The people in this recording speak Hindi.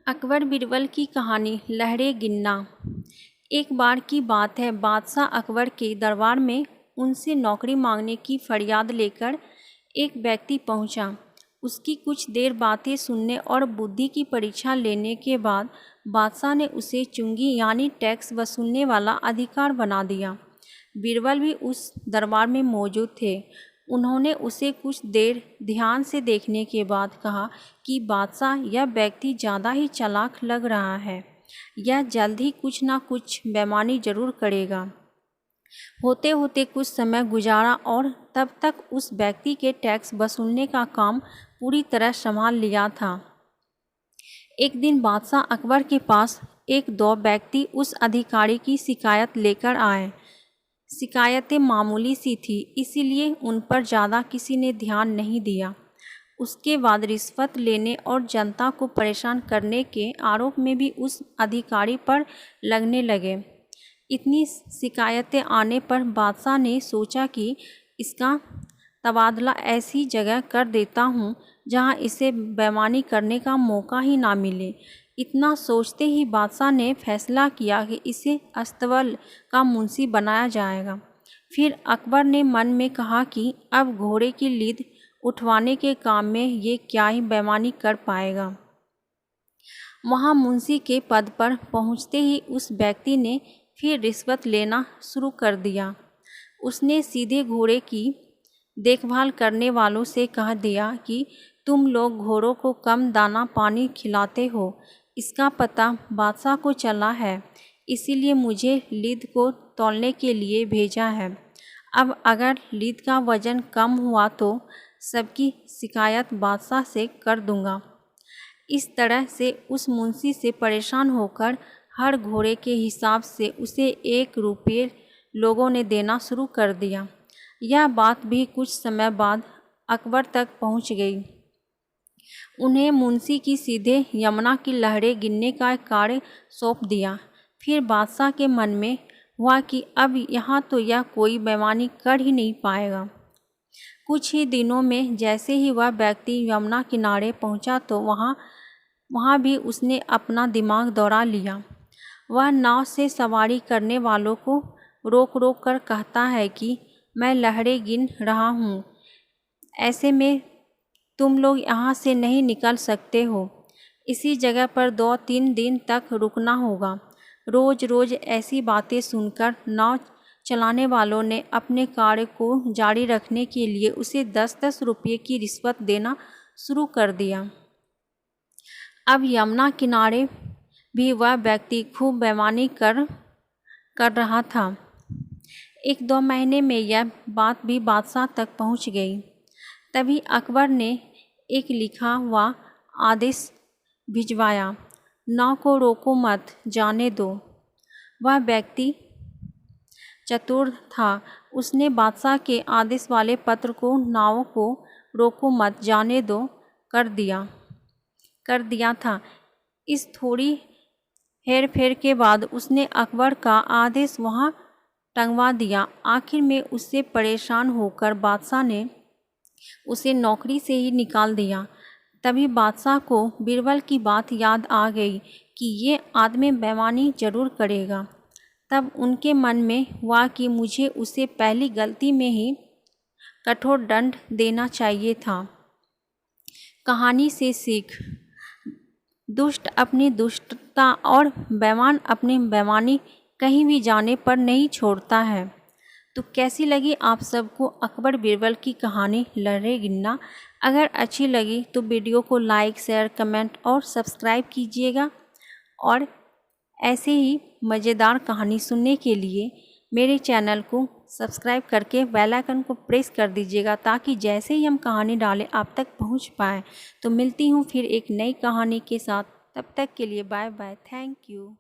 अकबर बीरबल की कहानी लहरें गिनना। एक बार की बात है, बादशाह अकबर के दरबार में उनसे नौकरी मांगने की फरियाद लेकर एक व्यक्ति पहुंचा। उसकी कुछ देर बातें सुनने और बुद्धि की परीक्षा लेने के बाद बादशाह ने उसे चुंगी यानी टैक्स वसूलने वाला अधिकार बना दिया। बीरबल भी उस दरबार में मौजूद थे। उन्होंने उसे कुछ देर ध्यान से देखने के बाद कहा कि बादशाह, यह व्यक्ति ज़्यादा ही चालाक लग रहा है। यह जल्द ही कुछ ना कुछ बेईमानी जरूर करेगा। होते होते कुछ समय गुजारा और तब तक उस व्यक्ति के टैक्स वसूलने का काम पूरी तरह संभाल लिया था। एक दिन बादशाह अकबर के पास एक दो व्यक्ति उस अधिकारी की शिकायत लेकर आए। शिकायतें मामूली सी थी, इसीलिए उन पर ज़्यादा किसी ने ध्यान नहीं दिया। उसके बाद रिश्वत लेने और जनता को परेशान करने के आरोप में भी उस अधिकारी पर लगने लगे। इतनी शिकायतें आने पर बादशाह ने सोचा कि इसका तबादला ऐसी जगह कर देता हूँ जहाँ इसे बेईमानी करने का मौका ही ना मिले। इतना सोचते ही बादशाह ने फैसला किया कि इसे अस्तबल का मुंशी बनाया जाएगा। फिर अकबर ने मन में कहा कि अब घोड़े की लीद उठवाने के काम में ये क्या ही बेईमानी कर पाएगा। वहाँ मुंशी के पद पर पहुँचते ही उस व्यक्ति ने फिर रिश्वत लेना शुरू कर दिया। उसने सीधे घोड़े की देखभाल करने वालों से कह दिया कि तुम लोग घोड़ों को कम दाना पानी खिलाते हो। इसका पता बादशाह को चला है, इसीलिए मुझे लीद को तौलने के लिए भेजा है। अब अगर लीद का वजन कम हुआ तो सबकी शिकायत बादशाह से कर दूंगा। इस तरह से उस मुंशी से परेशान होकर हर घोड़े के हिसाब से उसे 1 रुपये लोगों ने देना शुरू कर दिया। यह बात भी कुछ समय बाद अकबर तक पहुंच गई। उन्हें मुंशी की सीधे यमुना की लहरें गिनने का कार्य सौंप दिया। फिर बादशाह के मन में हुआ कि अब यहाँ तो यह कोई बेईमानी कर ही नहीं पाएगा। कुछ ही दिनों में जैसे ही वह व्यक्ति यमुना किनारे पहुँचा तो वहाँ भी उसने अपना दिमाग दौड़ा लिया। वह नाव से सवारी करने वालों को रोक रोक कर कहता है कि मैं लहरें गिन रहा हूँ, ऐसे में तुम लोग यहाँ से नहीं निकल सकते हो। इसी जगह पर 2-3 दिन तक रुकना होगा। रोज़ रोज़ ऐसी बातें सुनकर नाव चलाने वालों ने अपने कार्य को जारी रखने के लिए उसे 10-10 रुपये की रिश्वत देना शुरू कर दिया। अब यमुना किनारे भी वह व्यक्ति खूब बेईमानी कर रहा था। 1-2 महीने में यह बात भी बादशाह तक पहुंच गई। तभी अकबर ने एक लिखा हुआ आदेश भिजवाया, नाव को रोको मत, जाने दो। वह व्यक्ति चतुर था। उसने बादशाह के आदेश वाले पत्र को नाव को रोको मत, जाने दो कर दिया था। इस थोड़ी हेर फेर के बाद उसने अकबर का आदेश वहाँ टंगवा दिया। आखिर में उससे परेशान होकर बादशाह ने उसे नौकरी से ही निकाल दिया। तभी बादशाह को बीरबल की बात याद आ गई कि ये आदमी बेईमानी जरूर करेगा। तब उनके मन में हुआ कि मुझे उसे पहली गलती में ही कठोर दंड देना चाहिए था। कहानी से सीख, दुष्ट अपनी दुष्टता और बेईमान अपनी बेईमानी कहीं भी जाने पर नहीं छोड़ता है। तो कैसी लगी आप सबको अकबर बीरबल की कहानी लहरें गिनना? अगर अच्छी लगी तो वीडियो को लाइक, शेयर, कमेंट और सब्सक्राइब कीजिएगा। और ऐसे ही मज़ेदार कहानी सुनने के लिए मेरे चैनल को सब्सक्राइब करके बेल आइकन को प्रेस कर दीजिएगा, ताकि जैसे ही हम कहानी डालें आप तक पहुंच पाए। तो मिलती हूं फिर एक नई कहानी के साथ। तब तक के लिए बाय बाय। Thank you.